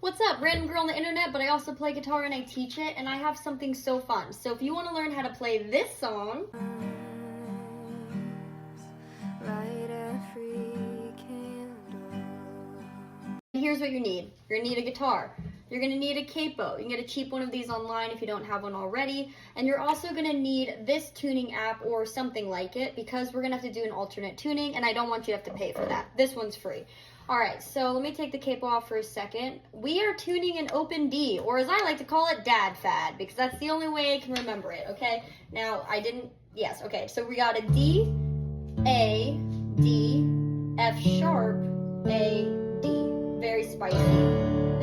What's up? Random girl on the internet, but I also play guitar and I teach it, and I have something so fun. So if you want to learn how to play this song, here's what you need. You're going to need a guitar. You're going to need a capo. You can get a cheap one of these online if you don't have one already. And you're also going to need this tuning app or something like it, because we're going to have to do an alternate tuning, and I don't want you to have to pay for that. This one's free. All right, so let me take the capo off for a second. We are tuning an open D, or as I like to call it, dad fad, because that's the only way I can remember it, okay? Now, yes, okay, so we got a D, A, D, F sharp, A, D. Very spicy.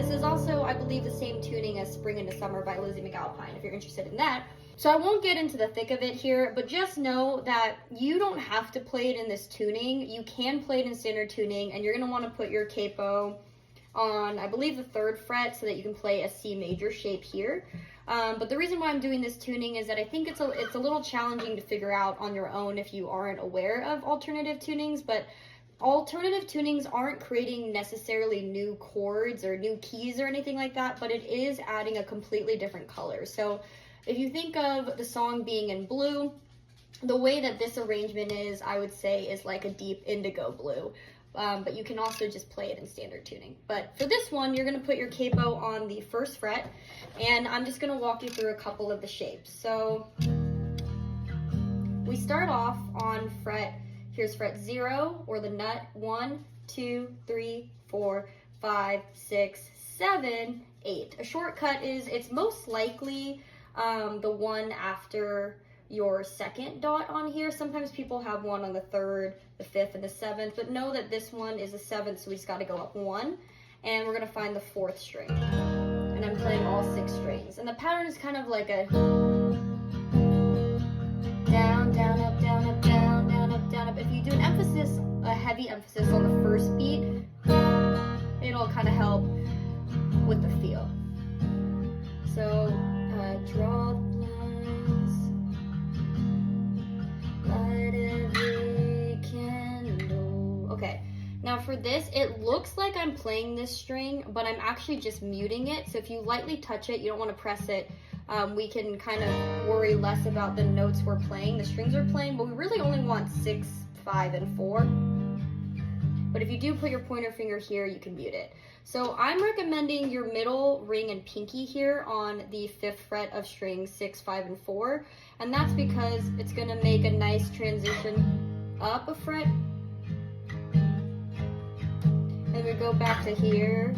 This is also, I believe, the same tuning as Spring into Summer by Lizzie McAlpine, if you're interested in that. So I won't get into the thick of it here, but just know that you don't have to play it in this tuning. You can play it in standard tuning, and you're going to want to put your capo on, I believe, the 3rd fret so that you can play a C major shape here. But the reason why I'm doing this tuning is that I think it's a little challenging to figure out on your own if you aren't aware of alternative tunings, but alternative tunings aren't creating necessarily new chords or new keys or anything like that, but it is adding a completely different color. So if you think of the song being in blue, the way that this arrangement is, I would say, is like a deep indigo blue. But you can also just play it in standard tuning. But for this one, you're going to put your capo on the 1st fret, and I'm just going to walk you through a couple of the shapes. So we start off on here's fret 0, or the nut, 1, 2, 3, 4, 5, 6, 7, 8. A shortcut is, it's most likely the one after your 2nd dot on here. Sometimes people have one on the 3rd, the 5th, and the 7th, but know that this one is the 7th, so we just got to go up 1, and we're going to find the 4th string. And I'm playing all 6 strings. And the pattern is kind of like a down, down, up, down, up, down, down, up, down, up. If you do an emphasis, a heavy emphasis on the 1st beat, it'll kind of help with the feel. So, draw lines, light every candle. Okay, now for this, it looks like I'm playing this string, but I'm actually just muting it. So if you lightly touch it, you don't want to press it, we can kind of worry less about the notes we're playing, the strings we're playing, but we really only want 6, 5, and 4. But if you do put your pointer finger here, you can mute it. So I'm recommending your middle ring and pinky here on the 5th fret of strings 6, 5, and 4. And that's because it's going to make a nice transition up a fret. And we go back to here.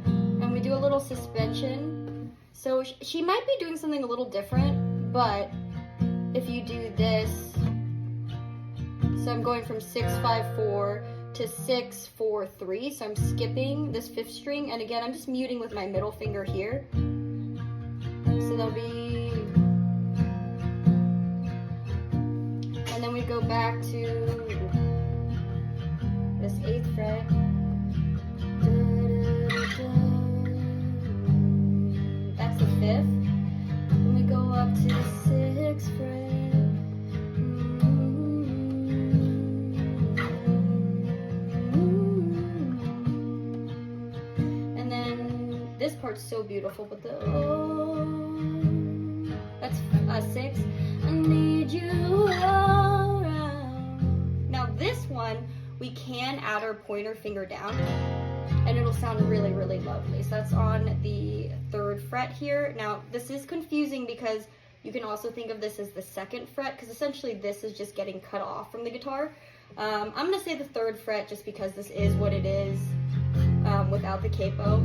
And we do a little suspension. So she might be doing something a little different, but if you do this, so I'm going from 6, 5, 4 to 6, 4, 3, so I'm skipping this 5th string, and again, I'm just muting with my middle finger here. So there'll be, and then we go back to this 8th fret. That's the 5th. Then we go up to the 6th fret. And then this part's so beautiful, but the that's 6. I need you around. Now this one, we can add our pointer finger down, and it'll sound really, really lovely. So that's on the 3rd fret here. Now, this is confusing because you can also think of this as the 2nd fret, because essentially this is just getting cut off from the guitar. I'm going to say the 3rd fret just because this is what it is without the capo.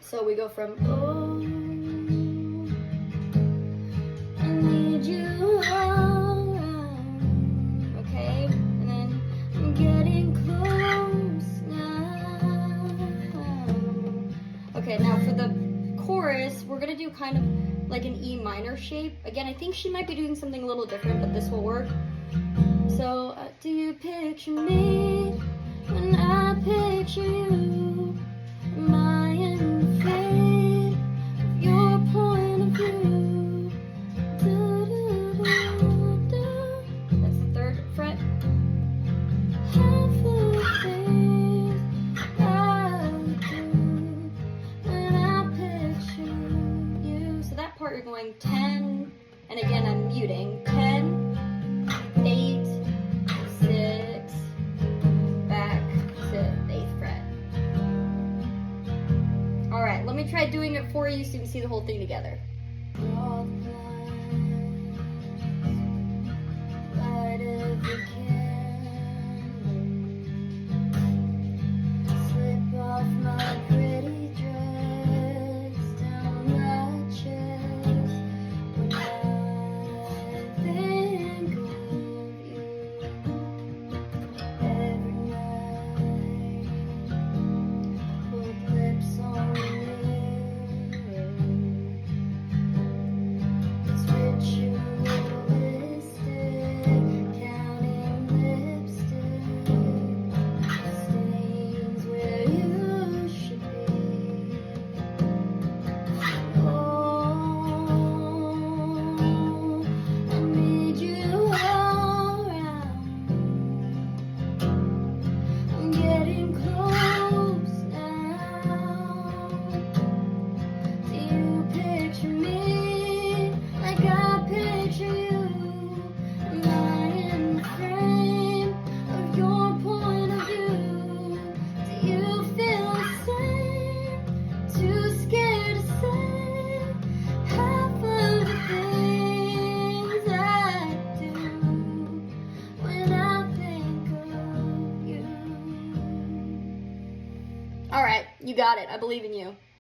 So we go from, oh, I need you around, okay? And then I'm getting close now. Okay, now for the chorus, we're gonna do kind of like an E minor shape. Again, I think she might be doing something a little different, but this will work. So, do you picture me when I picture you? Am I in fate of your point of view? Do, do, do, do. That's the 3rd fret. Half the things I do, I going 10, and again I'm muting, 10, 8, 6, back to the 8th fret. Alright, let me try doing it for you so you can see the whole thing together. Alright, you got it. I believe in you.